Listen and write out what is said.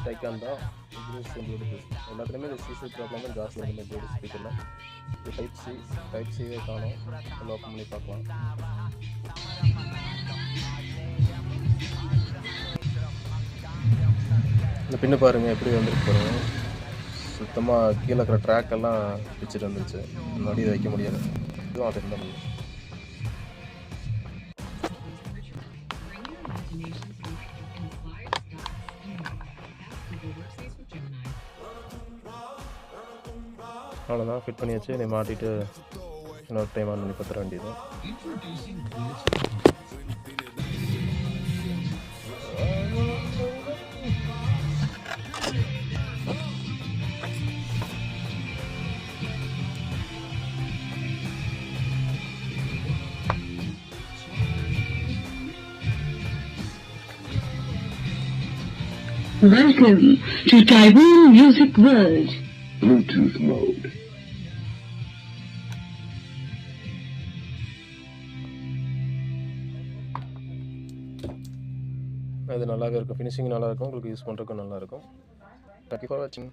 டைக்கான் தான் ப்ளூடூத் எல்லாத்துலேயுமே இந்த சிசி ப்ராப்ளம் தான் ஜாஸ்தி இருக்குது ப்ளூடூத் ஸ்பீக்கரில். இது டைப் சிவே காணும். ஓப்பன் பண்ணி பார்க்கலாம். இந்த பின்னு பாருங்கள் எப்படி வந்துருக்கு பாருங்கள். சுத்தமாக கீழே இருக்கிற ட்ராக்கெல்லாம் பிச்சுட்டு வந்துருச்சு. முன்னாடி இதை வைக்க முடியாது. இதுவும் அது இருந்தால் முடியும். அவ்வளோதான், ஃபிட் பண்ணியாச்சு. நீ மாட்டிட்டு இன்னொரு டைம் ஆன் பண்ணி பார்த்துட வேண்டியது. Welcome to Taiwan Music World. Bluetooth mode. அது நல்லாவே இருக்கும். ஃபினிஷிங் நல்லாயிருக்கும். உங்களுக்கு யூஸ் பண்ணுறதுக்கும் நல்லாயிருக்கும். தேங்க்யூ ஃபார் வாட்சிங்.